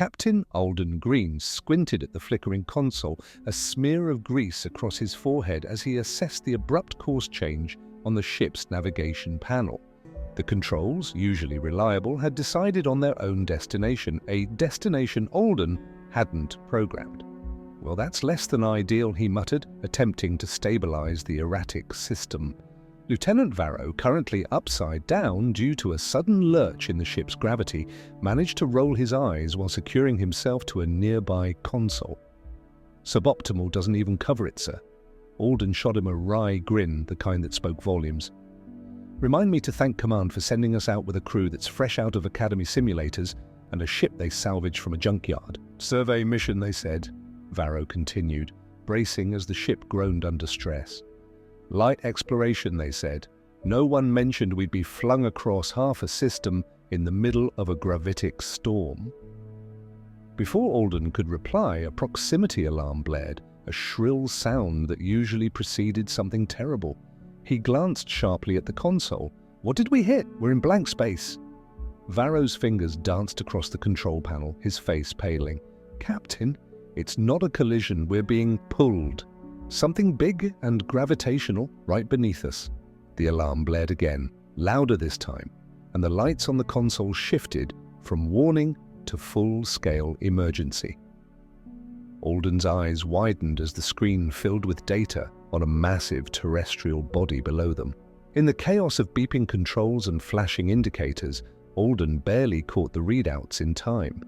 Captain Alden Green squinted at the flickering console, a smear of grease across his forehead as he assessed the abrupt course change on the ship's navigation panel. The controls, usually reliable, had decided on their own destination, a destination Alden hadn't programmed. "Well, that's less than ideal," he muttered, attempting to stabilize the erratic system. Lieutenant Varrow, currently upside down due to a sudden lurch in the ship's gravity, managed to roll his eyes while securing himself to a nearby console. "Suboptimal doesn't even cover it, sir." Alden shot him a wry grin, the kind that spoke volumes. "Remind me to thank Command for sending us out with a crew that's fresh out of Academy simulators and a ship they salvaged from a junkyard." "Survey mission, they said," Varrow continued, bracing as the ship groaned under stress. "Light exploration, they said. No one mentioned we'd be flung across half a system in the middle of a gravitic storm." Before Alden could reply, a proximity alarm blared, a shrill sound that usually preceded something terrible. He glanced sharply at the console. "What did we hit? We're in blank space." Varrow's fingers danced across the control panel, his face paling. "Captain, it's not a collision, we're being pulled. Something big and gravitational right beneath us." The alarm blared again, louder this time, and the lights on the console shifted from warning to full-scale emergency. Alden's eyes widened as the screen filled with data on a massive terrestrial body below them. In the chaos of beeping controls and flashing indicators, Alden barely caught the readouts in time.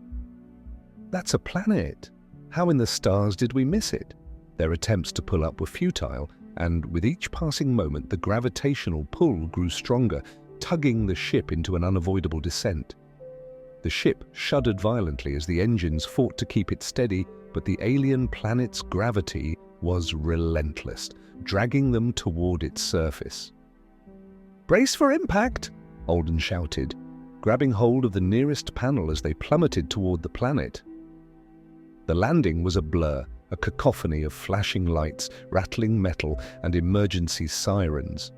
"That's a planet. How in the stars did we miss it?" Their attempts to pull up were futile, and with each passing moment the gravitational pull grew stronger, tugging the ship into an unavoidable descent. The ship shuddered violently as the engines fought to keep it steady, but the alien planet's gravity was relentless, dragging them toward its surface. "Brace for impact!" Alden shouted, grabbing hold of the nearest panel as they plummeted toward the planet. The landing was a blur, a cacophony of flashing lights, rattling metal, and emergency sirens.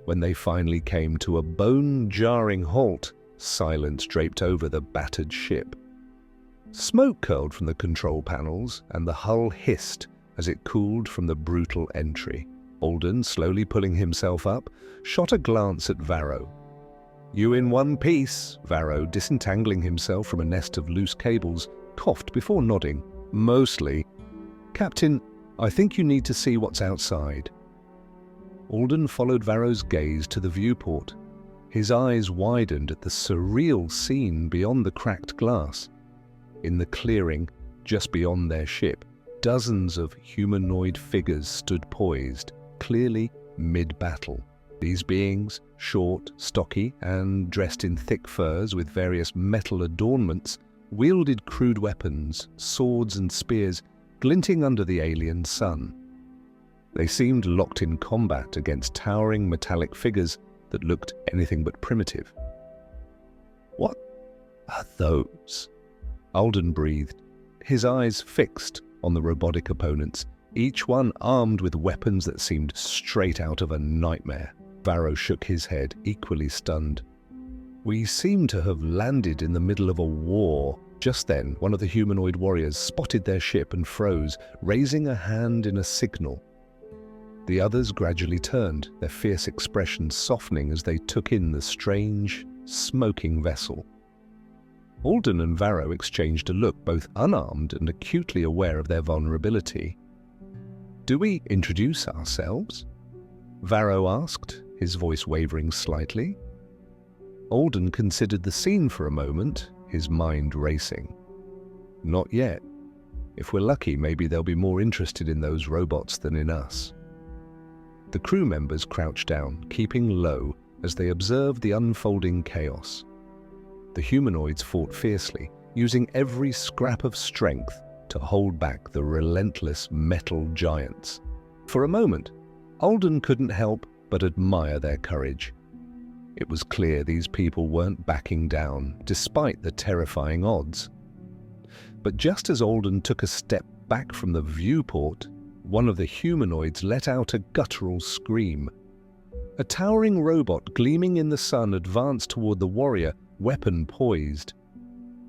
When they finally came to a bone-jarring halt, silence draped over the battered ship. Smoke curled from the control panels, and the hull hissed as it cooled from the brutal entry. Alden, slowly pulling himself up, shot a glance at Varrow. "You in one piece," Varrow, disentangling himself from a nest of loose cables, coughed before nodding. "Mostly. Captain, I think you need to see what's outside." Alden followed Varrow's gaze to the viewport. His eyes widened at the surreal scene beyond the cracked glass. In the clearing, just beyond their ship, dozens of humanoid figures stood poised, clearly mid-battle. These beings, short, stocky, and dressed in thick furs with various metal adornments, wielded crude weapons, swords and spears, glinting under the alien sun. They seemed locked in combat against towering metallic figures that looked anything but primitive. "What are those?" Alden breathed, his eyes fixed on the robotic opponents, each one armed with weapons that seemed straight out of a nightmare. Varrow shook his head, equally stunned. "We seem to have landed in the middle of a war." Just then, one of the humanoid warriors spotted their ship and froze, raising a hand in a signal. The others gradually turned, their fierce expressions softening as they took in the strange, smoking vessel. Alden and Varrow exchanged a look, both unarmed and acutely aware of their vulnerability. "Do we introduce ourselves?" Varrow asked, his voice wavering slightly. Alden considered the scene for a moment, his mind racing. "Not yet. If we're lucky, maybe they'll be more interested in those robots than in us." The crew members crouched down, keeping low as they observed the unfolding chaos. The humanoids fought fiercely, using every scrap of strength to hold back the relentless metal giants. For a moment, Alden couldn't help but admire their courage. It was clear these people weren't backing down, despite the terrifying odds. But just as Alden took a step back from the viewport, one of the humanoids let out a guttural scream. A towering robot gleaming in the sun advanced toward the warrior, weapon poised.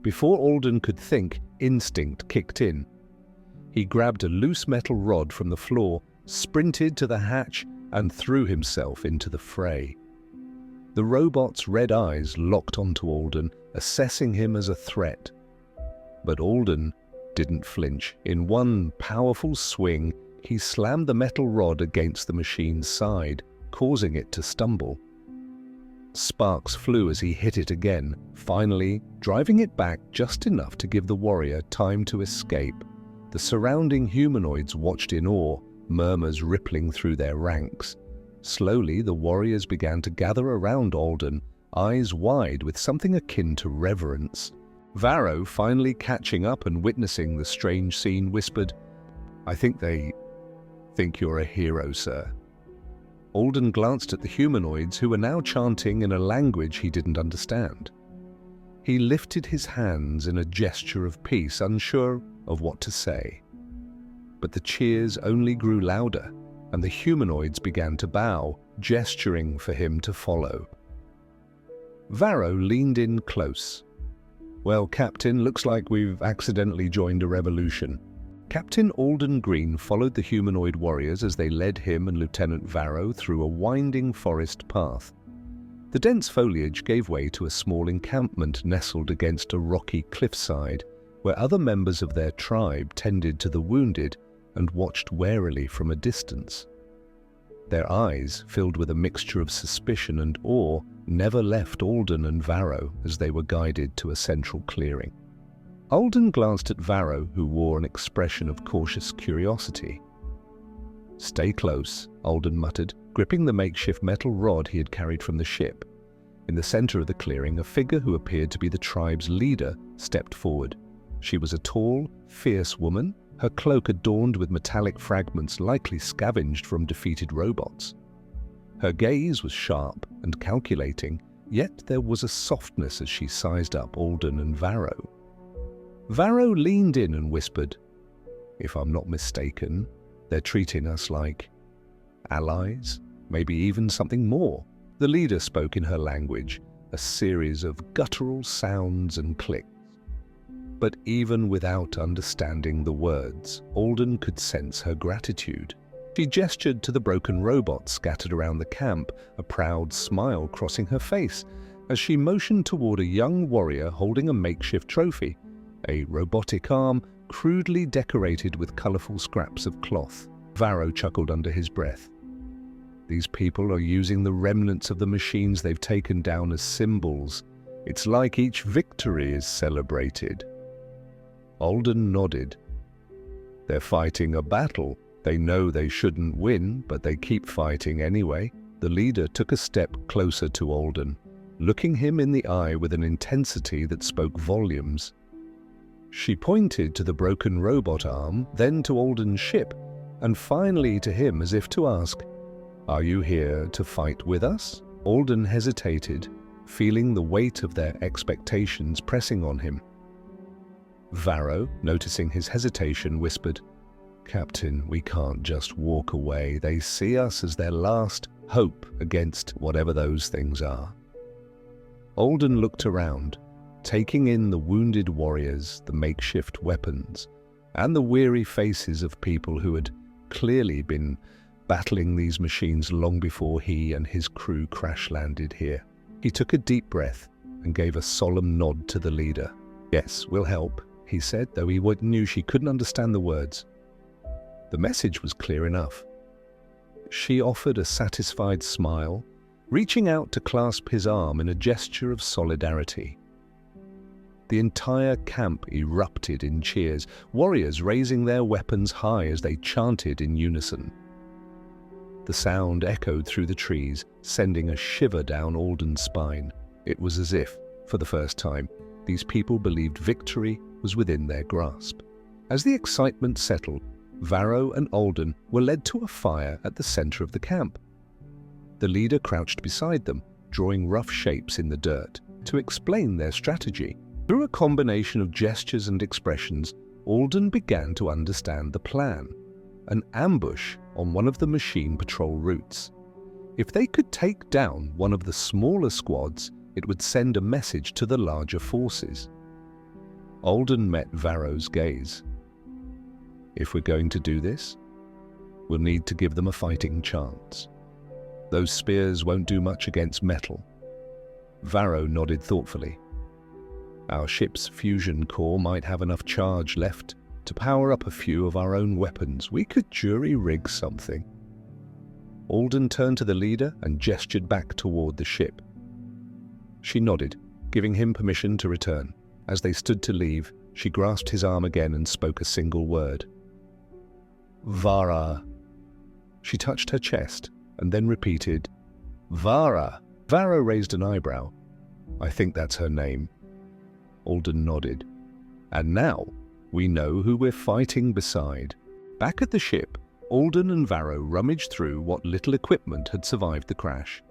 Before Alden could think, instinct kicked in. He grabbed a loose metal rod from the floor, sprinted to the hatch, and threw himself into the fray. The robot's red eyes locked onto Alden, assessing him as a threat. But Alden didn't flinch. In one powerful swing, he slammed the metal rod against the machine's side, causing it to stumble. Sparks flew as he hit it again, finally driving it back just enough to give the warrior time to escape. The surrounding humanoids watched in awe, murmurs rippling through their ranks. Slowly, the warriors began to gather around Alden, eyes wide with something akin to reverence. Varrow, finally catching up and witnessing the strange scene, whispered, "I think they think you're a hero, sir." Alden glanced at the humanoids, who were now chanting in a language he didn't understand. He lifted his hands in a gesture of peace, unsure of what to say. But the cheers only grew louder, and the humanoids began to bow, gesturing for him to follow. Varrow leaned in close. "Well, Captain, looks like we've accidentally joined a revolution." Captain Alden Green followed the humanoid warriors as they led him and Lieutenant Varrow through a winding forest path. The dense foliage gave way to a small encampment nestled against a rocky cliffside, where other members of their tribe tended to the wounded and watched warily from a distance. Their eyes, filled with a mixture of suspicion and awe, never left Alden and Varrow as they were guided to a central clearing. Alden glanced at Varrow, who wore an expression of cautious curiosity. "Stay close," Alden muttered, gripping the makeshift metal rod he had carried from the ship. In the center of the clearing, a figure who appeared to be the tribe's leader stepped forward. She was a tall, fierce woman, her cloak adorned with metallic fragments likely scavenged from defeated robots. Her gaze was sharp and calculating, yet there was a softness as she sized up Alden and Varrow. Varrow leaned in and whispered, "If I'm not mistaken, they're treating us like allies, maybe even something more." The leader spoke in her language, a series of guttural sounds and clicks. But even without understanding the words, Alden could sense her gratitude. She gestured to the broken robots scattered around the camp, a proud smile crossing her face, as she motioned toward a young warrior holding a makeshift trophy, a robotic arm crudely decorated with colorful scraps of cloth. Varrow chuckled under his breath. "These people are using the remnants of the machines they've taken down as symbols. It's like each victory is celebrated." Alden nodded. "They're fighting a battle. They know they shouldn't win, but they keep fighting anyway." The leader took a step closer to Alden, looking him in the eye with an intensity that spoke volumes. She pointed to the broken robot arm, then to Alden's ship, and finally to him as if to ask, "Are you here to fight with us?" Alden hesitated, feeling the weight of their expectations pressing on him. Varrow, noticing his hesitation, whispered, "Captain, we can't just walk away. They see us as their last hope against whatever those things are." Alden looked around, taking in the wounded warriors, the makeshift weapons, and the weary faces of people who had clearly been battling these machines long before he and his crew crash-landed here. He took a deep breath and gave a solemn nod to the leader. "Yes, we'll help," he said, though he knew she couldn't understand the words. The message was clear enough. She offered a satisfied smile, reaching out to clasp his arm in a gesture of solidarity. The entire camp erupted in cheers, warriors raising their weapons high as they chanted in unison. The sound echoed through the trees, sending a shiver down Alden's spine. It was as if, for the first time, these people believed victory was within their grasp. As the excitement settled, Varrow and Alden were led to a fire at the center of the camp. The leader crouched beside them, drawing rough shapes in the dirt to explain their strategy. Through a combination of gestures and expressions, Alden began to understand the plan. An ambush on one of the machine patrol routes. If they could take down one of the smaller squads, it would send a message to the larger forces. Alden met Varrow's gaze. If we're going to do this, we'll need to give them a fighting chance. Those spears won't do much against metal. Varrow nodded thoughtfully. Our ship's fusion core might have enough charge left to power up a few of our own weapons. We could jury-rig something. Alden turned to the leader and gestured back toward the ship. She nodded, giving him permission to return. As they stood to leave, she grasped his arm again and spoke a single word. Vara. She touched her chest and then repeated, Vara. Varrow raised an eyebrow. I think that's her name. Alden nodded. And now, we know who we're fighting beside. Back at the ship, Alden and Varrow rummaged through what little equipment had survived the crash.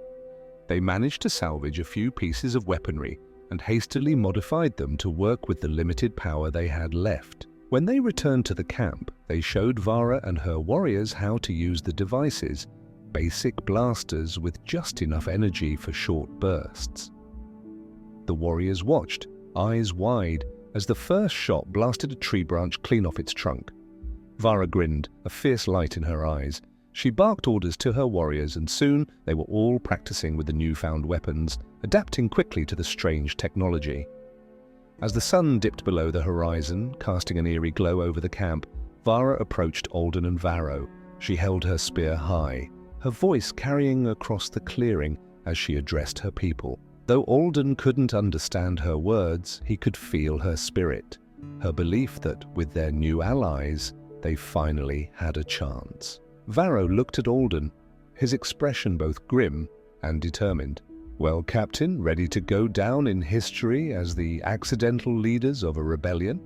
They managed to salvage a few pieces of weaponry and hastily modified them to work with the limited power they had left. When they returned to the camp, they showed Vara and her warriors how to use the devices, basic blasters with just enough energy for short bursts. The warriors watched, eyes wide, as the first shot blasted a tree branch clean off its trunk. Vara grinned, a fierce light in her eyes. She barked orders to her warriors, and soon they were all practicing with the newfound weapons, adapting quickly to the strange technology. As the sun dipped below the horizon, casting an eerie glow over the camp, Vara approached Alden and Varrow. She held her spear high, her voice carrying across the clearing as she addressed her people. Though Alden couldn't understand her words, he could feel her spirit, her belief that, with their new allies, they finally had a chance. Varrow looked at Alden, his expression both grim and determined. Well, Captain, ready to go down in history as the accidental leaders of a rebellion?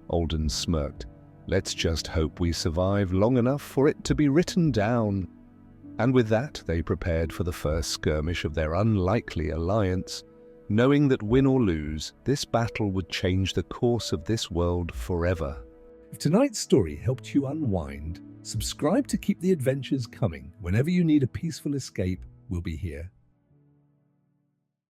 Alden smirked. Let's just hope we survive long enough for it to be written down. And with that, they prepared for the first skirmish of their unlikely alliance, knowing that win or lose, this battle would change the course of this world forever. If tonight's story helped you unwind, subscribe to keep the adventures coming. Whenever you need a peaceful escape, we'll be here.